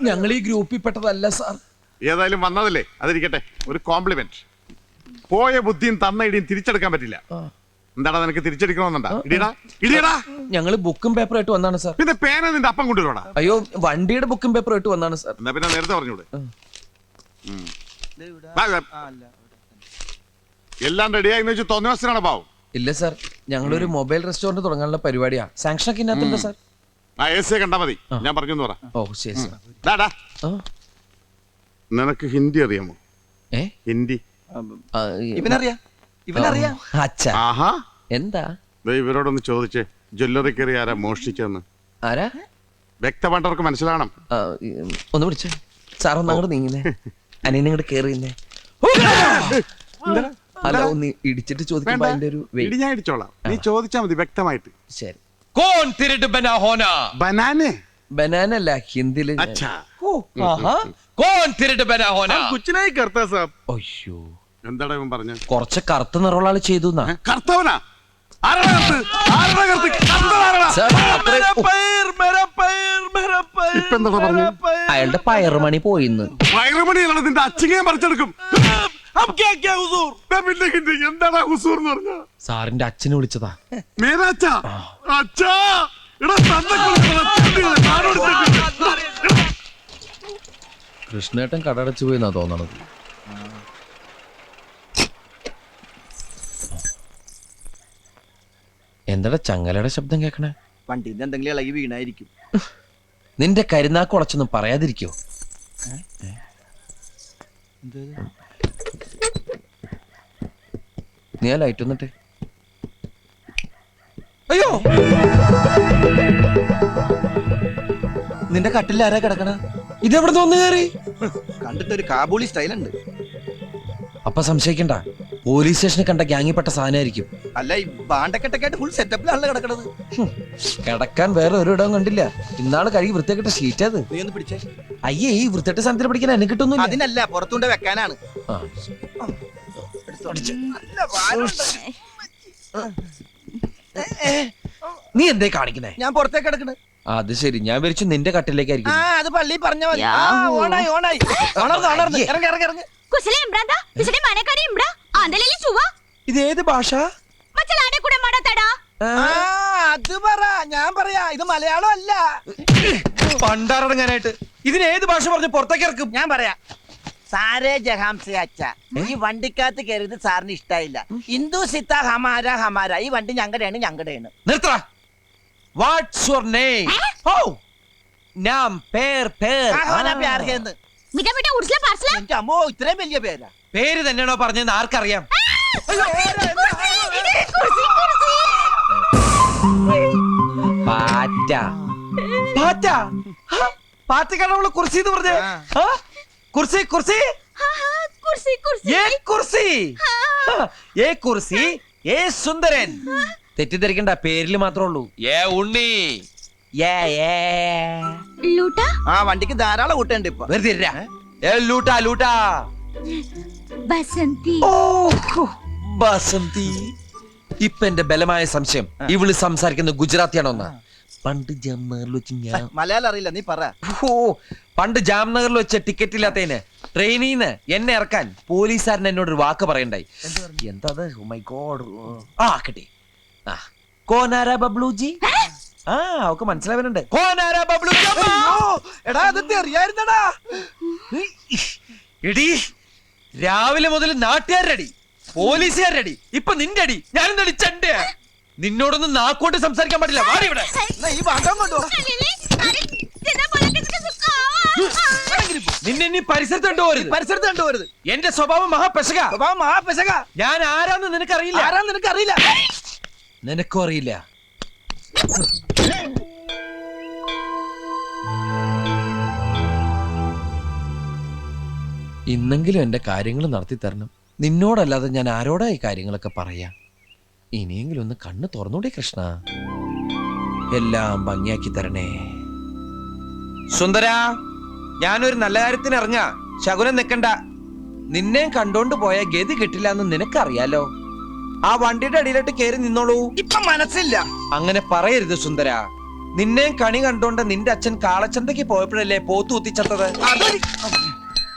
ഞങ്ങൾ ഈ ഗ്രൂപ്പിൽ പെട്ടതല്ല സാർ. ഏതായാലും വന്നതല്ലേ, അതിരിക്കട്ടെ. ഒരു കോംപ്ലിമെന്റ്. പോയ ബുദ്ധിയും തന്ന ഇടിയും തിരിച്ചെടുക്കാൻ പറ്റില്ല. എന്താടാ നിനക്ക് തിരിച്ചെടുക്കണമെന്നുണ്ടാ? ഇടിയടാ. ഞങ്ങള് ബുക്കും പേപ്പറുമായിട്ട് വന്നാണ് സാർ. പിന്നെ പേന നിന്റെ അപ്പം കൊണ്ടുവരോടാ? അയ്യോ, വണ്ടിയുടെ ബുക്കും പേപ്പറുമായിട്ട് വന്നാണ് സാർ. എന്നാ പിന്നെ നേരത്തെ പറഞ്ഞൂടെ? എല്ലാം റെഡിയായിന്ന് വെച്ച് തോന്നിവാസനാണ് പാവം. ഇല്ല സാർ, ഞങ്ങളൊരു മൊബൈൽ റെസ്റ്റോറന്റ് തുടങ്ങാനുള്ള പരിപാടിയാ. സാങ്ഷൻ ഒക്കെ ഇതിനകത്തുണ്ട് സാർ. കണ്ടാ മതി, ഞാൻ പറഞ്ഞു പറ. ഓ ശരി സാർ. നിനക്ക് ഹിന്ദി അറിയാമോ? ഹിന്ദി ഇവനറിയാം. ആഹാ, എന്താ ഇവരോടൊന്ന് ചോദിച്ചേ, ജ്വല്ലറി കയറി ആരാ മോഷ്ടിച്ചെന്ന്. ആരാ? വ്യക്തമായിട്ടവർക്ക് മനസ്സിലാവണം. ഒന്ന് വിളിച്ചേ സാർ. ഒന്ന് അങ്ങോട്ട് നീങ്ങുന്നേ. അനിയനെ ഇങ്ങോട്ട് കേറിയുന്നേ. അല്ല, ഒന്ന് ഇടിച്ചിട്ട് ചോദിക്കുമ്പോ അതിന്റെ ഒരു ഞാൻ ഇടിച്ചോളാം, നീ ചോദിച്ചാ മതി വ്യക്തമായിട്ട്. ശരി. കോൺ തിരട്ട് ബനാന. ബനാനെ ബനാന അല്ല, ഹിന്ദിയില്. കോൺ തിരട്ട് ബനാന. കുച്ചിനായി കർത്താ സാബ്. അയ്യോ, എന്താടാ ഇവൻ പറഞ്ഞ? കുറച്ച് കറുത്ത നിറമുള്ള ആള് ചെയ്തു. കർത്തവനാ? അയാളുടെ പയറുമണി പോയിന്ന്. പയറുമണിയാണ് നിന്റെ അച്ഛനെ പറിച്ചെടുക്കും. എന്താടാ ഹുസൂർ എന്ന് പറഞ്ഞ? സാറിന്റെ അച്ഛനെ വിളിച്ചതാ. കൃഷ്ണേട്ടൻ കടടച്ചു പോയിന്നാ തോന്നണത്. എന്താടാ ചങ്ങലയുടെ ശബ്ദം കേക്കണേ? വണ്ടിന്റെ എന്തെങ്കിലും ഇളകി വീണായിരിക്കും. നിന്റെ കരുനാക്ക് ഉളച്ചൊന്നും പറയാതിരിക്കോ? നീ ആ ലൈറ്റ് വന്നിട്ട്. അയ്യോ, നിന്റെ കട്ടിൽ ആരാ കിടക്കണ? ഇതെവിടെ തോന്നു കയറി? കണ്ടിട്ടൊരു കാബൂളി സ്റ്റൈൽ ഉണ്ട്. അപ്പൊ സംശയിക്കണ്ട, പോലീസ് സ്റ്റേഷനിൽ കണ്ട ഗ്യാങ്ങിപ്പെട്ട സാധനമായിരിക്കും. അല്ല, ഈ ബാണ്ടക്കെട്ടൊക്കെയായിട്ട് ഫുൾ സെറ്റപ്പിലാണല്ലോ കിടക്കണത്. കിടക്കാൻ വേറെ ഒരു ഇടവും കണ്ടില്ല. ഇന്നാള് കഴുകി വൃത്തിയാക്കിട്ട ഷീറ്റ് അത്. നീ ഒന്ന് പിടിച്ചേ. അയ്യേ, ഈ വൃത്തിയായിട്ട് സാധനത്തിൽ പിടിക്കാൻ എന്നെ കിട്ടുന്നു. അതിനല്ല, പുറത്തുകൊണ്ട് വെക്കാനാണ്. നീ എന്തേ കാണിക്കുന്നേ? ഞാൻ പുറത്തേക്ക് കിടക്കണേ. അത് ശരി, ഞാൻ വിരിച്ചു നിന്റെ കട്ടിലേക്കായിരിക്കും. അത് പള്ളി പറഞ്ഞ മതി. ഓണായി ഓണായി. ഇറങ്ങി ഇറങ്ങി ഇറങ്ങി. ഇത് ഏത് ഭാഷ? അത് പറ, ഞാൻ പറയാ. ഇത് മലയാളം അല്ല. പണ്ടാറടങ്ങാനായിട്ട് ഇതിന് ഏത് ഭാഷ പറഞ്ഞ് പുറത്തേക്ക് ഇറക്കും? ഞാൻ പറയാ. സാരേ ജഹാംസെ അച്ഛ, ഈ വണ്ടിക്കകത്ത് കയറിയത് സാറിന് ഇഷ്ടായില്ല. ഹിന്ദു സിത്ത ഹമാര ഹമാര. ഈ വണ്ടി ഞങ്ങളുടെയാണ് ഞങ്ങളുടെയാണ്. നിർത്തടാ. What's your name? ഓ, നാം പേർ പേർ. എന്റെ അമ്മോ, ഇത്രയും വലിയ പേരാ. പേര് തന്നെയാണോ പറഞ്ഞതെന്ന് ആർക്കറിയാം? പാറ്റ. പാറ്റ? പാറ്റക്കാണ് കുർസി എന്ന് പറഞ്ഞേ. കുർസി കുർസി കുർസി ഏ സുന്ദരൻ. തെറ്റിദ്ധരിക്കണ്ട, പേരില് മാത്രമേ ഉള്ളൂ. ഏ ഉണ്ണി. ആ വണ്ടിക്ക് ധാരാളം കൂട്ടുണ്ട് ഇപ്പൊ. ബസന്തി. ഇപ്പൊ എന്റെ ബലമായ സംശയം ഇവള് സംസാരിക്കുന്ന ഗുജറാത്തിയാണോന്നാ. പണ്ട് ജാംനഗറിൽ വെച്ച് ഞാൻ മലയാളം അറിയില്ല, നീ പറ. പണ്ട് ജാംനഗറിൽ വെച്ച ടിക്കറ്റ് ഇല്ലാത്തതിന് ട്രെയിനിന്ന് എന്നെ ഇറക്കാൻ പോലീസുകാരൻ എന്നോടൊരു വാക്ക് പറയണ്ടായി. എന്താ? Oh my god. ആ കിട്ടി. കോനാരാ ബബ്ലുജി. അവക്ക് മനസ്സിലാവുന്നുണ്ട്. കോനാരാ ബബ്ലുജി. എടാ, അതെന്ത് അറിയായിരുന്നടാ? എടി, രാവിലെ മുതൽ നാട്ടുകാരടി, പോലീസുകാരടി, ഇപ്പൊ നിന്റെ അടി. ഞാനെന്തടി ചണ്ട? നിന്നോടൊന്നും നാക്കോട്ട് സംസാരിക്കാൻ പാടില്ല. വാടി ഇവിടെ. ഈ ഭാഗം കൊണ്ടോ. നിന്നെ ഇനി പരിസരത്ത് കണ്ടുപോരുത്. എന്റെ സ്വഭാവം മഹാപെശക. ഞാൻ ആരാന്ന് നിനക്കറിയില്ല. നിനക്കും അറിയില്ല. ഇന്നെങ്കിലും എന്റെ കാര്യങ്ങൾ നടത്തി തരണം. നിന്നോടല്ലാതെ ഞാൻ ആരോടാ ഈ കാര്യങ്ങളൊക്കെ പറയാ? ഇനിയെങ്കിലും ഒന്ന് കണ്ണ് തുറന്നൂടെ കൃഷ്ണ. എല്ലാം ഭംഗിയാക്കി തരണേ. സുന്ദര, ഞാനൊരു നല്ല കാര്യത്തിന് ഇറങ്ങാ. ശകുനം നിക്കണ്ട. നിന്നെ കണ്ടോണ്ട് പോയ ഗതി കിട്ടില്ല എന്ന് നിനക്കറിയാലോ. ആ വണ്ടിയുടെ അടിയിലോട്ട് കയറി നിന്നോളൂ. ഇപ്പൊ മനസ്സില്ല. അങ്ങനെ പറയരുത് സുന്ദര. നിന്നെയും കണി കണ്ടോണ്ട് നിന്റെ അച്ഛൻ കാളച്ചന്തയ്ക്ക് പോയപ്പോഴല്ലേ പോത്തു കുത്തിച്ചത്തത്.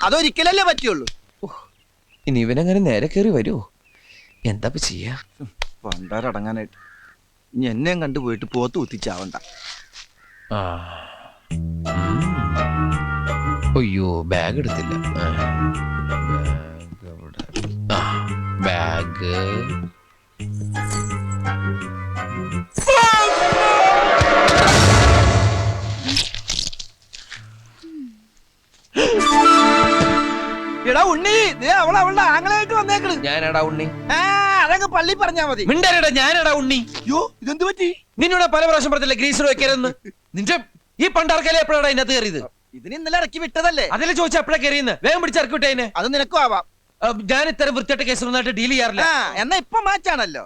അതൊരിക്കലല്ലേ പറ്റുള്ളൂ. ഇനി ഇവനങ്ങനെ നേരെ കയറി വരുമോ? എന്താ ചെയ്യാ? പണ്ടാരടങ്ങാനായിട്ട് ഇനി എന്നെയും കണ്ടുപോയിട്ട് പോത്ത് കുത്തിച്ചാവണ്ട. ആ. അയ്യോ ബാഗ് എടുത്തില്ല. ബാഗ് എവിടെ? ആ, ബാഗ്. എടാ ഉണ്ണി, അവളുടെ ആങ്ങളായിട്ട് വന്നേക്കണ്. ഞാനടാ ഉണ്ണി. അതങ്ങ് പള്ളി പറഞ്ഞാ മതി. മിണ്ടരടാ, ഞാനടാ ഉണ്ണി. യോ, ഇതെന്ത് പറ്റി? നിന്നോട് പല പ്രാവശ്യം പറഞ്ഞില്ല ഗ്രീസർ വെക്കരുതെന്ന്. നിന്റെ ഈ പണ്ടാർക്കല്ലേ എപ്പോഴാണ് അതിനകത്ത് കയറിയത്? ഇതിന് ഇന്നലെ ഇറക്കി വിട്ടതല്ലേ. അതിലെ ചോദിച്ചാ എപ്പോഴാ കയറിയെന്ന്. വേഗം പിടിച്ചിറക്കി വിട്ടേനെ. അത് നിനക്കും ആവാം. ഞാൻ ഇത്തരം വൃത്തിയായിട്ട് കേസൊന്നായിട്ട് ഡീൽ ചെയ്യാറില്ല. എന്നാ ഇപ്പൊ മാച്ചാണല്ലോ.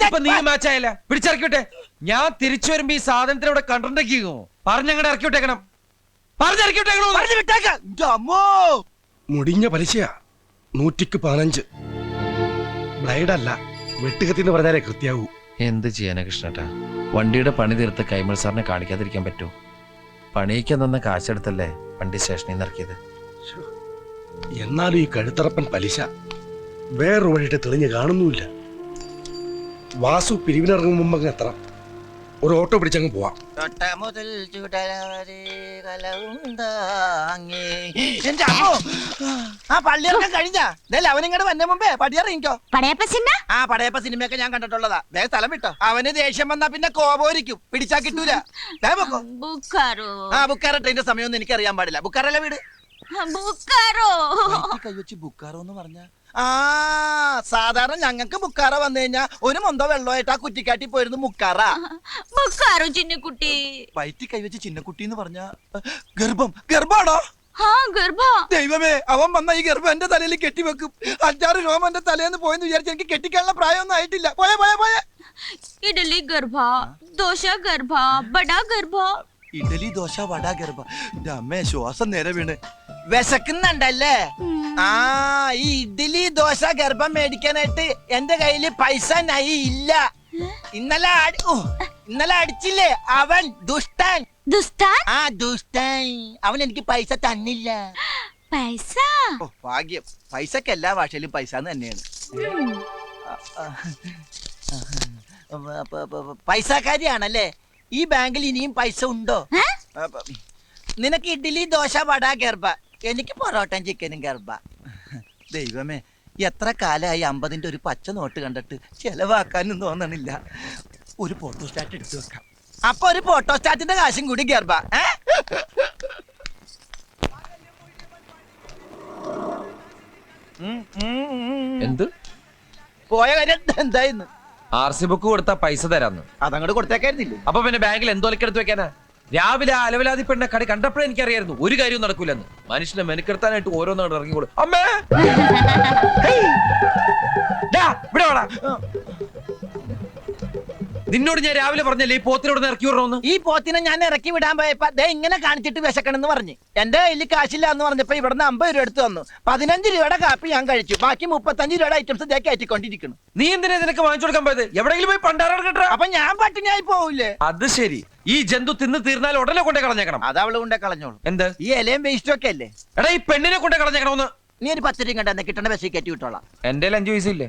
ഇപ്പൊ നീ മാച്ചായല്ല. പിടിച്ചിറക്കി വിട്ടെ. ഞാൻ തിരിച്ചു വരുമ്പോ ഈ സാധനത്തിനവിടെ കണ്ടിട്ടുണ്ടെങ്കിലോ പറഞ്ഞങ്ങടെ ഇറക്കി വിട്ടേക്കണം. പറഞ്ഞിറക്കി വിട്ടേക്കണോ? മുടിഞ്ഞ പലിശയാ 115. ബ്ലൈഡല്ല, വെട്ടുകത്തിന്ന് പറഞ്ഞാലേ കൃത്യാവൂ. എന്ത് ചെയ്യാനാ കൃഷ്ണേട്ടാ? വണ്ടിയുടെ പണി തീർത്ത് കൈമൾ സാറിനെ കാണിക്കാതിരിക്കാൻ പറ്റുമോ? പണിയിക്കാൻ തന്ന കാശെടുത്തല്ലേ വണ്ടി സ്റ്റേഷനിൽ നിന്ന് ഇറക്കിയത്. എന്നാലും ഈ കഴുത്തറപ്പൻ പലിശ വേറൊരു വഴിയിട്ട് തെളിഞ്ഞ് കാണുന്നുമില്ല. വാസു പിരിവിനിറങ്ങും മുമ്പ് എത്ര ഒരു ഓട്ടോ പിടിച്ചങ്ങ് പോവാം. പള്ളിയിറക്കം കഴിഞ്ഞാ അവനിങ്ങടെ വന്ന മുമ്പേ പടിയറിയിക്കോ. പടയപ്പ സിനിമയൊക്കെ ഞാൻ കണ്ടിട്ടുള്ളതാ. വേഗം സ്ഥലം വിട്ടോ. അവന് ദേഷ്യം വന്നാ പിന്നെ കോപോരിക്കും, പിടിച്ചാ കിട്ടൂല. ബുക്കാറോ ട്രെയിന്റെ സമയമൊന്നും എനിക്ക് അറിയാൻ പാടില്ല. ബുക്കാറല്ലേ വീട്? കൈവച്ച് ബുക്കാറോ എന്ന് പറഞ്ഞ സാധാരണ ഞങ്ങൾക്ക് ബുക്കാറ വന്നു കഴിഞ്ഞാ ഒരു മൊന്തോ വെള്ളമായിട്ട് ആ കുറ്റിക്കാട്ടി പോയിരുന്നു മുക്കാറ. ചിന്നക്കുട്ടി വയറ്റി കൈവച്ച് ചിന്നക്കുട്ടി എന്ന് പറഞ്ഞ ഗർഭാണോ? ദൈവമേ, അവൻ വന്ന ഈ ഗർഭം എന്റെ തലയിൽ കെട്ടിവെക്കും. 5-6 രോമം എന്റെ തലേന്ന് പോയെന്ന് വിചാരിച്ച് എനിക്ക് കെട്ടിക്കാനുള്ള പ്രായമൊന്നും ആയിട്ടില്ല. പോയെ ഇഡലി ഗർഭ, ദോശ ഗർഭ, ബടാ ഗർഭ. ഇഡലി ദോശ വട ഗർഭ. എന്റെ അമ്മേ, ശ്വാസം നേരെ വീണ്. വിശക്കുന്നുണ്ടല്ലേ? ഈ ഇഡ്ഡലി ദോശ ഗർഭം മേടിക്കാനായിട്ട് എന്റെ കയ്യില് പൈസ ഇല്ല. ഇന്നലെ അടിച്ചില്ലേ അവൻ ദുഷ്ടൻ. ദുഷ്ടൻ അവൻ എനിക്ക് പൈസ തന്നില്ല. പൈസ ഭാഗ്യം. പൈസക്ക് എല്ലാ ഭാഷയിലും പൈസ തന്നെയാണ്. പൈസക്കാരിയാണല്ലേ? ഈ ബാങ്കിൽ ഇനിയും പൈസ ഉണ്ടോ? നിനക്ക് ഇഡ്ഡലി ദോശ വട ഗർഭ, എനിക്ക് പൊറോട്ടയും ചിക്കനും ഗർഭ. ദൈവമേ, എത്ര കാലമായി 50-ന്റെ ഒരു പച്ച നോട്ട് കണ്ടിട്ട് ചെലവാക്കാനും തോന്നണില്ല. ഒരു ഫോട്ടോസ്റ്റാറ്റ് എടുത്തു വെക്കാം. അപ്പൊ ഒരു ഫോട്ടോസ്റ്റാറ്റിന്റെ കാശും കൂടി ഗർഭ. എന്ത് പോയ കാര്യം എന്തായിരുന്നു? RC ബുക്ക് കൊടുത്താ പൈസ തരാന്ന്. അതങ്ങോട്ട് കൊടുത്തേക്കായിരുന്നില്ലേ? അപ്പൊ പിന്നെ ബാങ്കിൽ എന്തോലക്കെടുത്ത് വെക്കാനാ? രാവിലെ അലവലാതി പെണ്ണ കടി കണ്ടപ്പോഴേ എനിക്കറിയായിരുന്നു ഒരു കാര്യവും നടക്കൂലെന്ന്. മനുഷ്യനെ മെനക്കെടുത്താനായിട്ട് ഓരോന്നാണ് ഇറങ്ങിക്കോളൂ. അമ്മേ, ഇവിടെ വാടാ. നിന്നോട് ഞാൻ രാവിലെ പറഞ്ഞല്ലേ ഈ പോത്തിനോട് ഇറക്കി വിടണമെന്ന്. ഈ പോത്തിനെ ഞാൻ ഇറക്കി വിടാൻ പോയപ്പോ ദേ ഇങ്ങനെ കാണിച്ചിട്ട് വിശക്കണെന്ന് പറഞ്ഞു. എന്റെ കയ്യിൽ കാശില്ല എന്ന് പറഞ്ഞപ്പോ ഇവിടുന്ന് 50 രൂപ എടുത്തു വന്നു. 15 രൂപയുടെ കാപ്പി ഞാൻ കഴിച്ചു. ബാക്കി 35 രൂപയുടെ ഐറ്റംസ് ഇതേ കയറ്റിക്കൊണ്ടിരിക്കുന്നു. നീ എന്തിനാ നിനക്ക് വാങ്ങിച്ചു കൊടുക്കാൻ പോയത്? എവിടെയെങ്കിലും പോയി പണ്ടാരം കേട്ടോ. അപ്പൊ ഞാൻ പട്ടിണിയായി പോവില്ലേ? അത് ശരി. ഈ ജന്തു തിന്ന് തീർന്നാൽ ഉടനെ കൊണ്ടേ കളഞ്ഞേക്കണം. അത് അവള് കൊണ്ടേ കളഞ്ഞോളൂ. എന്ത്? ഈ ഇലയും വേസ്റ്റും ഒക്കെ അല്ലേ? എടാ, ഈ പെണ്ണിനെ കൊണ്ടേ കളഞ്ഞേക്കണമെന്ന്. നീ ഒരു 10 രൂപ കണ്ടെന്ന് കിട്ടേണ്ട ബസ്സിൽ കയറ്റി വിട്ടോളാം. എന്റെ 5 പൈസയില്ലേ?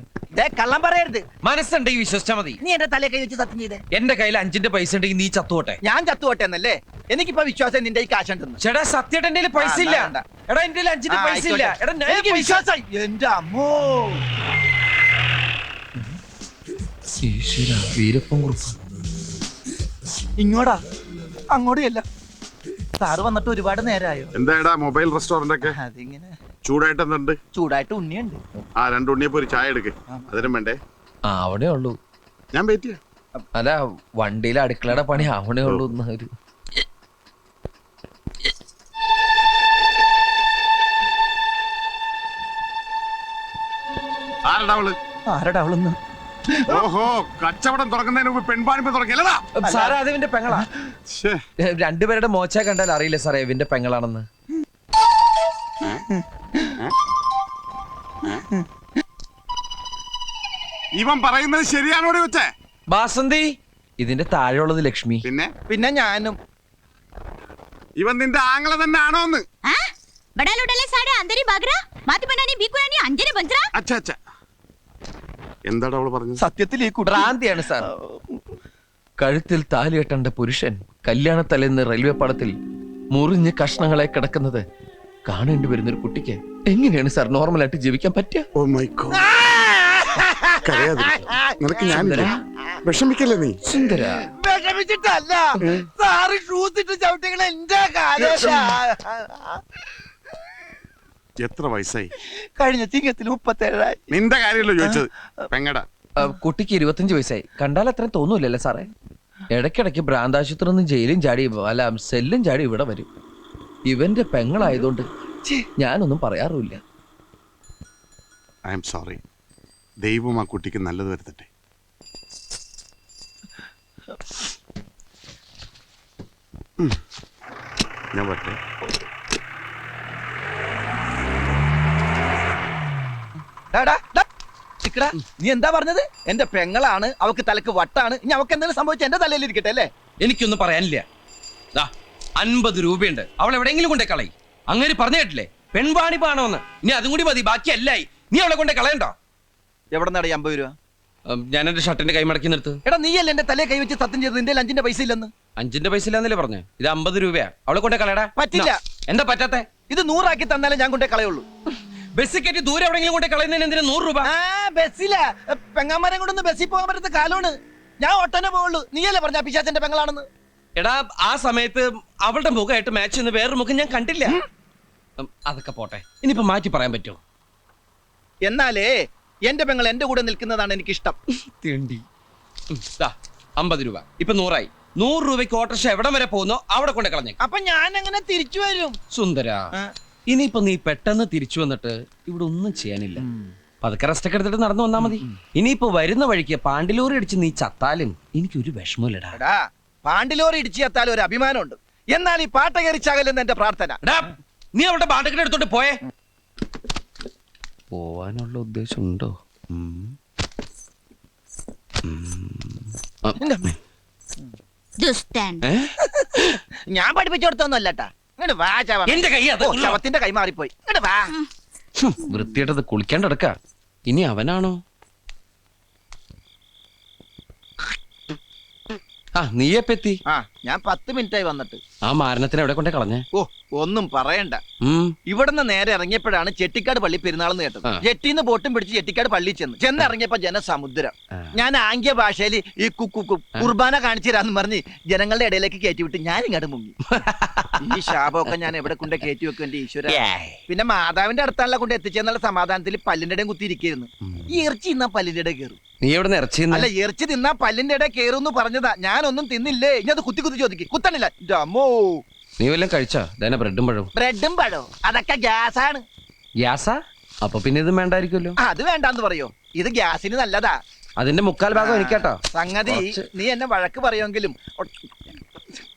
കള്ളം പറയരുത്. മനസ്സുണ്ടെങ്കിൽ വിശ്വസിച്ചാ മതി. നീ എന്റെ തലയെ കൈ വെച്ച് സത്യം ചെയ്തേ. എന്റെ കയ്യിൽ 5-ന്റെ പൈസ ഉണ്ടെങ്കിൽ നീ ചത്തുപോട്ടെ. ഞാൻ ചത്തുപോട്ടെ എന്നല്ലേ? എനിക്കിപ്പോ വിശ്വാസം നിന്റെ ഈ കാശുണ്ടെന്ന്. ചേട്ടാ, സത്യമായിട്ട് എന്റെ പൈസ ഇല്ല. എടാ, എന്റെ 5-ന്റെ പൈസ ഇല്ല. എടാ, എനിക്ക് വിശ്വാസം. എന്റെ അമ്മോ, ഇങ്ങോട്ടാ അങ്ങോട്ടല്ല. സാറ് വന്നിട്ട് ഒരുപാട് നേരമായോ? എന്താ മൊബൈൽ റെസ്റ്റോറന്റ് ഒക്കെ അതിങ്ങനെ ചൂടായിട്ട് എന്തുണ്ട്? ചൂടായിട്ട് ഉണ്ണിയുണ്ട്. 2 ഉണ്ണിയപ്പോ ഒരു ചായ എടുക്ക്. അതിനും വേണ്ടേ? അവിടെ ഉള്ളൂ. ഞാൻ വെയിറ്റ് ചെയ്യാം. അല്ല, വണ്ടിയിലെ അടുക്കളയുടെ പണി അവിടെ ഉള്ളൂ. ആരടാ അവളൊന്ന്? ഓഹോ, കച്ചവടം തുറക്കുന്നതിന് മുമ്പ് പെൺപാണിപ്പ് തുറക്കില്ലടാ. സാറേ, അത് ഇവന്റെ പെങ്ങളാ. രണ്ടുപേരുടെ മോച്ച കണ്ടാൽ അറിയില്ല സാറേ ഇവന്റെ പെങ്ങളാണെന്ന്. ഇവൻ പറയുന്നത് ശരിയാണോടി വെച്ചേ? ബാസന്തി, ഇതിന്റെ താഴെയുള്ളത് ലക്ഷ്മി. പിന്നെ പിന്നെ ഞാനും. ഇവൻ നിന്റെ ആങ്ങളെ തന്നെ ആണോന്ന്? बड़ा लुटाले साडे अंदरी बागरा माती बनानी बीकुरानी अंजने बंजरा. അച്ഛാ അച്ഛാ, എന്താടാ അവള് പറഞ്ഞത്? സത്യത്തിൽ ഈ കുട്ടി ഭ്രാന്തിയാണ് സാർ. കഴുത്തിൽ താലി കെട്ടേണ്ട പുരുഷൻ കല്യാണത്തലേന്ന് റെയിൽവേ പാളത്തിൽ മുറിഞ്ഞ് കഷ്ണങ്ങളെ കിടക്കുന്നത് കാണേണ്ടി വരുന്ന ഒരു കുട്ടിക്ക് എങ്ങനെയാണ് സാർ നോർമലായിട്ട് ജീവിക്കാൻ പറ്റുക? Oh my god. നിനക്ക് ഞാനില്ല, വിഷമിക്കല്ലേ നീ. സുന്ദര, വിഷമിച്ചിട്ടല്ല സാറ് ഷൂസ് ഇട്ട് ചവിട്ടികളെ എന്റെ കാലം. എത്ര വയസ്സായി? കഴിഞ്ഞ ചിങ്ങത്തിൽ 37. നിന്റെ കാര്യമല്ലോ ചോദിച്ചത്, പെങ്ങടാ. കുട്ടിക്ക് 25 വയസ്സായി. കണ്ടാൽ അത്രയും തോന്നൂലല്ലേ സാറേ? ഇടയ്ക്കിടയ്ക്ക് ഭ്രാന്താശുപത്രി നിന്ന് ജയിലും ചാടി അല്ല സെല്ലും ചാടി ഇവിടെ വരും. ഇവന്റെ പെങ്ങളായതുകൊണ്ട് ഞാനൊന്നും പറയാറുമില്ല. I am sorry. ദൈവം ആ കുട്ടിക്ക് നല്ലത് വരുത്തട്ടെ. ഞാൻ പറ്റേ. നീ എന്താ പറഞ്ഞത്? എന്റെ പെങ്ങളാണ്, അവക്ക് തലക്ക് വട്ടാണ്. ഇനി അവക്ക് എന്തെങ്കിലും സംഭവിച്ച എന്റെ തലയിൽ ഇരിക്കട്ടെ അല്ലേ? എനിക്കൊന്നും പറയാനില്ല. 50 രൂപയുണ്ട്, അവൾ എവിടെയെങ്കിലും കൊണ്ടേ കളയും. അങ്ങനെ പറഞ്ഞു കേട്ടില്ലേ, പെൺവാണിപ്പാണോന്ന്. ഇനി അതും കൂടി മതി, ബാക്കി അല്ലായി. നീ അവളെ കൊണ്ടേ കളയണ്ടോ? എവിടെ നടി 50 രൂപ? ഞാൻ എന്റെ ഷർട്ടിന്റെ കൈ മടക്കി നിർത്ത്. എടാ നീയല്ലേ എന്റെ തലയെ കൈവച്ച് സത്യം ചെയ്തത് നിന്റെ 5 പൈസ ഇല്ലെന്ന്? 5 പൈസ ഇല്ലാന്നല്ലേ പറഞ്ഞേ? ഇത് 50 രൂപയാ. അവളെ കൊണ്ടേ കളയടാ. പറ്റില്ല. എന്താ പറ്റാത്തെ? ഇത് 100 ആക്കി തന്നാലേ ഞാൻ കൊണ്ടേ കളയുള്ളൂ. ബസ് കയറ്റി ദൂരെ എവിടെയെങ്കിലും കൊണ്ടേ കളയുന്നതിന് എന്തിനാ 100 രൂപ? ബസ്സില പെങ്ങാമരം കൊണ്ടൊന്ന് ബസ്സിൽ പോകാൻ പറ്റുന്ന കാലമാണ്. ഞാൻ ഒട്ടനെ പോവുള്ളൂ. നീയല്ലേ പറഞ്ഞ പിശാചന്റെ പെങ്ങളാണെന്ന്? എടാ, ആ സമയത്ത് അവളുടെ മുഖമായിട്ട് മാച്ച് ചെയ്യുന്ന വേറൊരു മുഖം ഞാൻ കണ്ടില്ല. അതൊക്കെ പോട്ടെ, ഇനിയിപ്പോ മാറ്റി പറയാൻ പറ്റുമോ? എന്നാലേ എന്റെ പെങ്ങൾ എന്റെ കൂടെ നിൽക്കുന്നതാണ് എനിക്കിഷ്ടം. തിണ്ടി. 50 രൂപ ഇപ്പൊ 100 ആയി. 100 രൂപയ്ക്ക് ഓട്ടോറിക്ഷ എവിടം വരെ പോകുന്നോ അവിടെ കൊണ്ടേ കളഞ്ഞേ. അപ്പൊ ഞാൻ എങ്ങനെ തിരിച്ചു വരും? സുന്ദര, ഇനിയിപ്പോ നീ പെട്ടെന്ന് തിരിച്ചു വന്നിട്ട് ഇവിടെ ഒന്നും ചെയ്യാനില്ല. പതുക്കെ റെസ്റ്റ് ഒക്കെ എടുത്തിട്ട് നടന്നു വന്നാ മതി. ഇനിയിപ്പോ വരുന്ന വഴിക്ക് പാണ്ടിലോറി അടിച്ച് നീ ചത്താലും എനിക്കൊരു വിഷമമില്ലടാ. എടാ, പാണ്ടിലോറി ഇടിച്ചു ചത്താലും ഒരു അഭിമാനമുണ്ട്. എന്നാൽ ഈ പാട്ട കയറിച്ചാകലെന്ന് എന്റെ പ്രാർത്ഥന. എടാ, നീ അവളുടെ പാട്ടൊക്കെ എടുത്തോണ്ട് പോയേ. പോവാനുള്ള ഉദ്ദേശം ഉണ്ടോ? दुष्टन. ഞാൻ പഠിപ്പിച്ചോടത്തൊന്നുമല്ലട്ടാ. ഇങ്ങോട്ട് വാ ചവ. എന്റെ കൈ അത്. ഓ, ശവത്തിന്റെ കൈ മാറിപ്പോയി. ഇങ്ങോട്ട് വാ. വൃത്തിയായിട്ടത് കുളിക്കാണ്ടടക്ക. ഇനി അവനാണോ? നീയെപ്പെത്തി? ഞാൻ 10 മിനിറ്റായി വന്നിട്ട്. ആ മാരണത്തിന് എവിടെ കൊണ്ടേ കളഞ്ഞേ? ഓ, ഒന്നും പറയണ്ട. ഇവിടുന്ന് നേരെ ഇറങ്ങിയപ്പോഴാണ് ചെട്ടിക്കാട് പള്ളി പെരുന്നാളെന്ന് കേട്ടത്. ജെട്ടിന്ന് ബോട്ടും പിടിച്ച് ചെട്ടിക്കാട് പള്ളി ചെന്നിറങ്ങിയപ്പോ ജനസമുദ്രം. ഞാൻ ആംഗ്യ ഭാഷയിൽ ഈ കുർബാന കാണിച്ചു തരാന്ന് പറഞ്ഞ് ജനങ്ങളുടെ ഇടയിലേക്ക് കയറ്റി വിട്ട് ഞാൻ ഇങ്ങോട്ട് മുങ്ങി. ഈ ശാപമൊക്കെ ഞാൻ എവിടെ കൊണ്ട് കയറ്റി വെക്കും എന്റെ ഈശ്വര. പിന്നെ മാതാവിന്റെ അടുത്താണല്ലോ കൊണ്ട് എത്തിച്ചെന്നുള്ള സമാധാനത്തിൽ പല്ലിന്റെ ഇടയും കുത്തിയിരിക്കുന്നു. ഈ ഇറച്ചി തിന്നാ പല്ലിന്റെ ഇടയിൽ കയറും. നീ എവിടെ ഇറച്ചി? അല്ല, ഇറച്ചി തിന്നാ പല്ലിന്റെ ഇടയിൽ കയറും പറഞ്ഞതാ. ഞാനൊന്നും തിന്നില്ലേ. ഇനി അത് കുത്തി കുത്തി ചോദിക്കും. കുത്തണില്ല. അമ്മോ, നീ വല്ലതും കഴിച്ചോ? ബ്രെഡും പഴവും. ബ്രെഡും പഴവും അതൊക്കെ ഗ്യാസാണ്. ഗ്യാസാ? അപ്പൊ പിന്നെ ഇത് വേണ്ടായിരിക്കുമല്ലോ. അത് വേണ്ടാന്ന് പറയോ? ഇത് ഗ്യാസിന് നല്ലതാ. അതിന്റെ 3/4 ഭാഗം എനിക്കാട്ടോ. സംഗതി നീ എന്നെ വഴക്ക് പറയുമെങ്കിലും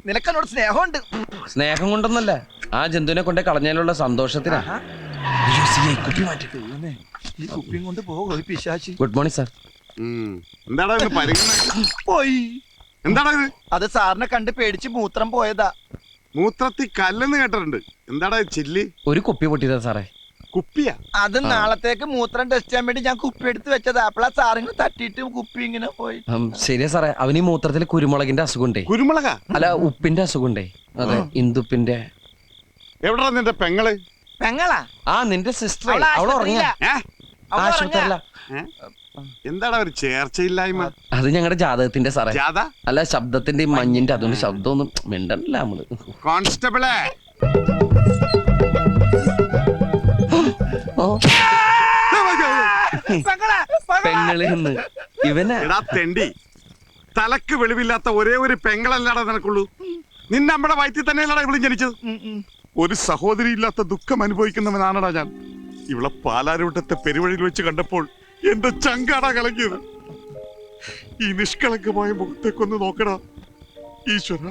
നിനക്കെന്നോട് സ്നേഹമുണ്ട്. സ്നേഹം കൊണ്ടൊന്നല്ല, ആ ജന്തുവിനെ കൊണ്ടേ കളഞ്ഞതിലുള്ള സന്തോഷത്തിനാ. ഈ കുപ്പിയും കൊണ്ട് പോകും പിശാചി. Good morning sir. എന്താടാ പോയി. എന്താടാ ഇത്? അത് സാറിനെ കണ്ട് പേടിച്ച് മൂത്രം പോയതാ. മൂത്രത്തി കല്ലെന്ന് കേട്ടിട്ടുണ്ട്. എന്താടാ ചില്ലി? ഒരു കുപ്പി പൊട്ടിയതാ സാറേ. കുപ്പിയാ? അത് നാളത്തേക്ക് മൂത്രം ടെസ്റ്റ് ചെയ്യാൻ വേണ്ടി ഞാൻ കുപ്പി എടുത്ത് വെച്ചതാ. അപ്പളാ സാറിന് തട്ടിയിട്ട് കുപ്പി ഇങ്ങനെ പോയി. ശരിയാ സാറേ, അവന് ഈ മൂത്രത്തിൽ കുരുമുളകിന്റെ അസുഖമുണ്ടേ. കുരുമുളക? അല്ല, ഉപ്പിന്റെ അസുഖമുണ്ടേ. അതെ, ഇന്ദുപ്പിന്റെ. എവിടാ നിന്റെ പെങ്ങള്? പെങ്ങളാ? നിന്റെ സിസ്റ്റർ. അവൾ ഉറങ്ങിയ ആശുപത്രിയല്ല. എന്താടാ ഒരു ചേർച്ചയില്ലായ്മ? അത് ഞങ്ങളുടെ ജാതകത്തിന്റെ സാറേ. ജാത? അല്ല, ശബ്ദത്തിന്റെ മഞ്ഞിന്റെ അതുകൊണ്ട് ശബ്ദമൊന്നും മിണ്ടല്ല നമ്മള്. കോൺസ്റ്റബിളെ, പെങ്ങള് ഇവനെ. എടാ തെണ്ടി, തലക്ക് വെളിവില്ലാത്ത ഒരേ ഒരു പെങ്ങളല്ലാടാ നിനക്കുള്ളൂ. നിന്നെ നമ്മുടെ വയറ്റിൽ തന്നെയല്ലടാ ഇവളും ജനിച്ചത്. ഒരു സഹോദരി ഇല്ലാത്ത ദുഃഖം അനുഭവിക്കുന്നവനാണടാ ഞാൻ. ഇവളെ പാലാരൂട്ടത്തെ പെരുവഴിയിൽ വെച്ച് കണ്ടപ്പോൾ എന്റെ ചങ്കാടാ കലങ്ങിയത്. ഈ നിഷ്കളങ്കമായ മുഖത്തേക്കൊന്ന് നോക്കടാ. ഈശ്വര,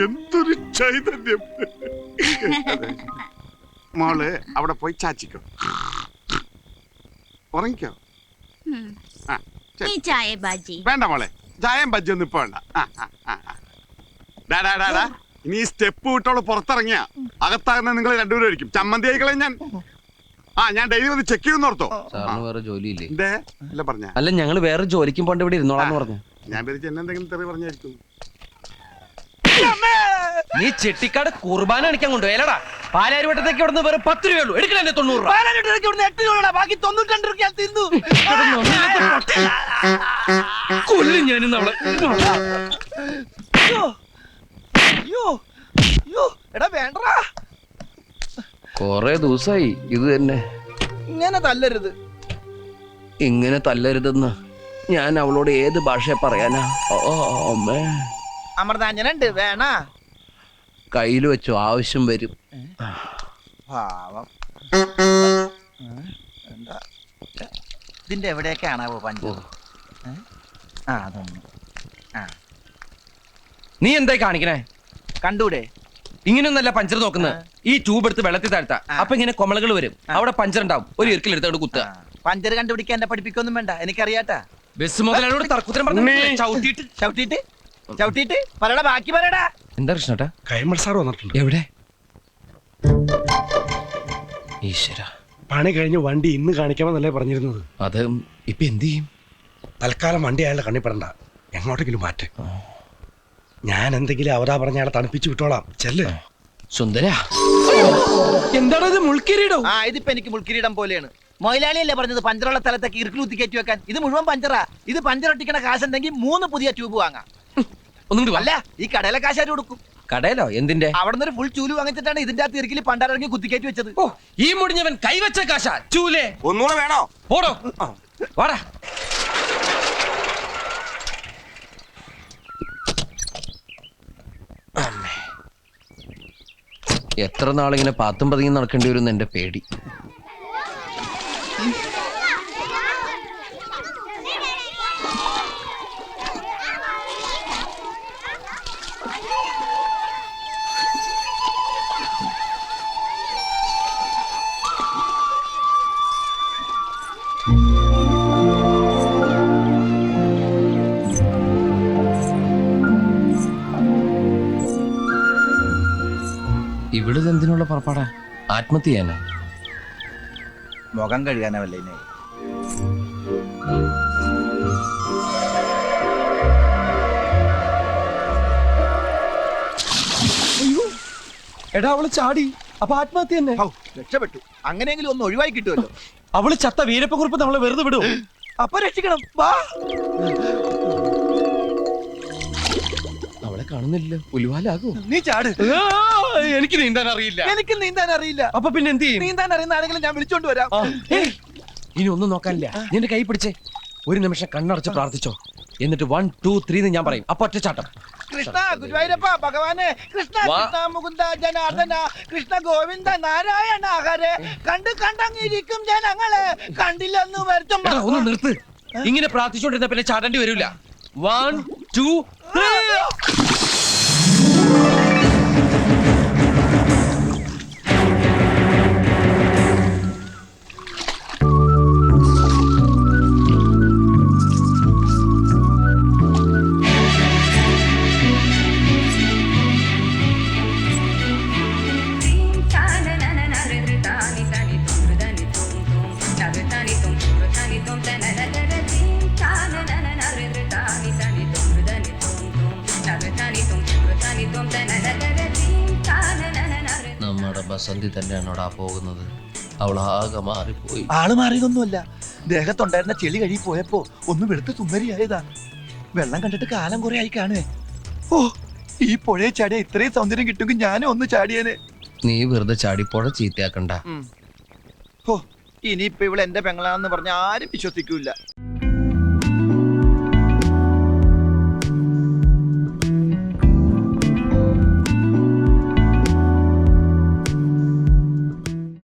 എന്തൊരു ചൈതന്യം. മോള് അവിടെ പോയി ചാച്ചിക്കോ, ഉറങ്ങിക്കോ. चाय बाजी വേണ്ട മോളെ, ചായം ബജ്ജി ഒന്നും ഇപ്പൊ വേണ്ട. ഇനി ഈ സ്റ്റെപ്പ് വിട്ടോളൂ പുറത്തിറങ്ങിയ അകത്താകുന്ന നിങ്ങൾ രണ്ടുപേരും ആയിരിക്കും ചമ്മന്തി ആയിക്കളെ ഞാൻ. ഞാൻ ഡെയിലി വന്ന് ചെക്ക് ചെയ്യുന്ന ഓർത്തോ. സാറിന് വേറെ ജോലിയില്ലേ? എന്തേ അല്ല പറഞ്ഞ അല്ല ഞങ്ങള് വേറെ ജോലിക്കും പോണ്ട് ഇവിടെ ഇരുന്നോളാന്ന് പറഞ്ഞു. ഞാൻ പേരിച്ച് എന്നെ എന്തെങ്കിലും തെറി പറഞ്ഞായിരിക്കും. നീ ചെട്ടിക്കാട് കുർബാന അടിക്കാൻ കൊണ്ടുപോയല്ലടാ. പാലാരിവട്ടത്തേക്ക് ഇവിടെ നിന്ന് വെറും 10 രൂപയുള്ളൂ. എടുക്കണേ 90 രൂപ. ബാക്കി 92 രൂപ ഞാൻ തിന്നു. കൊല്ലും ഞാനിന്ന് അവളെ. എടാ വേണ്ടടാ, കൊറേ ദിവസമായി ഇത് തന്നെ. ഇങ്ങനെ തല്ലരുത്. ഇങ്ങനെ തല്ലരുതെന്ന് ഞാൻ അവളോട് ഏത് ഭാഷയെ പറയാനാ? ഓ അമ്മേ, അമൃതാഞ്ജനുണ്ട് വേണ. കയ്യിൽ വെച്ചു, ആവശ്യം വരും. പാവം. എന്താ ഇതിന്റെ എവിടെയൊക്കെയാണാവോ പഞ്ചു? അതൊന്നും നീ എന്തായി കാണിക്കണേ? കണ്ടൂടെ? ഇങ്ങനെയൊന്നല്ല പഞ്ചർ നോക്കുന്നത്. ഈ ട്യൂബ് എടുത്ത് വെള്ളത്തിൽ താഴ്ത്താ, അപ്പൊ ഇങ്ങനെ കൊമളകൾ വരും. അവിടെ പഞ്ചർ ഉണ്ടാവും. ഒരു ഇറുക്കിൽ എടുത്തോണ്ട് കുത്തുക. പഞ്ചർ കണ്ടുപിടിക്കാൻ എന്നെ പഠിപ്പിക്കൊന്നും വേണ്ട, എനിക്കറിയാട്ടാ. ബസ് മുതലോട് തർക്കുത്തരം പറഞ്ഞു ചവിട്ടിട്ട് ചവിട്ടിട്ട് ചവിട്ടിട്ട് പറയടാ, ബാക്കി പറയടാ. എന്താ കൃഷ്ണട്ടാ? കൈമൾ സാർ വന്നിട്ടുണ്ട്. എവിടെ? ഈശ്വര, പണി കഴിഞ്ഞ് വണ്ടി ഇന്ന് കാണിക്കാമെന്നല്ലേ പറഞ്ഞിരുന്നത്. അത് ഇപ്പൊ എന്ത് ചെയ്യും? തൽക്കാലം വണ്ടി അയാളുടെ കണ്ണിപ്പെടണ്ട, എങ്ങോട്ടെങ്കിലും മാറ്റ്. ഞാൻ എന്തെങ്കിലും അവരാ പറഞ്ഞ അയാളെ തണുപ്പിച്ചു വിട്ടോളാം. ചെല്ല്. സുന്ദര, എന്താണത്? മുൾക്കിരീടോ? ഇതിപ്പോ എനിക്ക് മുൾക്കിരീടം പോലെയാണ്. മൊയിലാളിയല്ലേ പറഞ്ഞത് പഞ്ചറുള്ള സ്ഥലത്തേക്ക് ഇറുക്കിൽ കുത്തി കയറ്റി വെക്കാൻ? ഇത് മുഴുവൻ പഞ്ചറാ. ഇത് പഞ്ചറൊട്ടിക്കണ കാശുണ്ടെങ്കിൽ 3 പുതിയ ട്യൂബ് വാങ്ങാം. ഒന്നും അല്ല, ഈ കടയിലെ കാശ് ആര് കൊടുക്കും? കടയിലോ? എന്തിന്റെ? അവിടെ നിന്ന് ഒരു ഫുൾ ചൂല് വാങ്ങിച്ചിട്ടാണ് ഇതിന്റെ അകത്ത് ഇറുക്കിൽ പണ്ടാരങ്ങി കുത്തിക്കയറ്റി വെച്ചത്. ഓ, ഈ മുടിഞ്ഞവൻ കൈവച്ച കാശ ചൂലേ. ഒന്നുകൂടെ വേണോ? ഓടോ, വാടാ. എത്ര നാളിങ്ങനെ പാത്തും പതിങ്ങി നടക്കേണ്ടി വരും എന്റെ പേടി. ഇവിടെ എന്തിനുള്ള പുറപ്പാടാ? ആത്മഹത്യ ചെയ്യാനാ? മുഖം കഴുകാനല്ലേ? എടാ, അവള് ചാടി. അപ്പൊ ആത്മഹത്യ തന്നെ. രക്ഷപ്പെട്ടു. അങ്ങനെയെങ്കിലും ഒന്ന് ഒഴിവായി കിട്ടുമല്ലോ. അവള് ചത്ത വീരപ്പക്കുറിപ്പ് നമ്മളെ വെറുതെ വിടും. അപ്പൊ രക്ഷിക്കണം. വാ. അവളെ കാണുന്നില്ല. ഉലുവാലാകൂ. നീ ചാട്. എനിക്ക് നീന്താൻ അറിയില്ല. എനിക്ക് നീന്താൻ അറിയില്ല. അപ്പൊ പിന്നെ എന്ത് ചെയ്യും? നീന്താൻ അറിയുന്ന ആരെങ്കിലും ഞാൻ വിളിച്ചോണ്ട് വരാം. ഇനി ഒന്നും നോക്കാനില്ല. നിന്റെ കൈ പിടിച്ചേ. ഒരു നിമിഷം കണ്ണടച്ച് പ്രാർത്ഥിച്ചോ. എന്നിട്ട് 1 2 3 ഞാൻ പറയും. അപ്പൊ ഒറ്റച്ചാട്ടം. കൃഷ്ണ ഗുരുവായൂരപ്പ ഭഗവാനെ, കൃഷ്ണ കൃഷ്ണ മുകുന്ദ ജനാർദ്ദന, കൃഷ്ണ ഗോവിന്ദ നാരായണ ഹരേ. കണ്ടങ്ങിരിക്കും ജനങ്ങളെ, കണ്ടില്ലെന്ന് വരുത്തും. ഒന്ന് നിർത്ത്. ഇങ്ങനെ പ്രാർത്ഥിച്ചോണ്ടിരുന്ന പിന്നെ ചാടേണ്ടി വരില്ല. 1 2 3. നമ്മുടെ ബസന്തി തന്നെയാണോടാ പോകുന്നത്? അവളാകെ മാറിപ്പോയി. ആള് മാറിയതൊന്നുമല്ല, ദേഹത്തുണ്ടായിരുന്ന ചെളി കഴുകി പോയപ്പോ ഒന്ന് വെളുത്ത് സുന്ദരിയായതാ. വെള്ളം കണ്ടിട്ട് കാലം കുറെ ആയി കാണുവേ. ഓ, ഈ പുഴയെ ചാടിയ ഇത്രയും സൗന്ദര്യം കിട്ടുമെങ്കിൽ ഞാനും ഒന്ന് ചാടിയേനെ. നീ വെറുതെ ചാടിപ്പോഴ ചീത്തയാക്കണ്ട. ഓ, ഇനിയിപ്പൊ ഇവിടെ എന്റെ പെങ്ങളാന്ന് പറഞ്ഞ ആരും വിശ്വസിക്കൂല.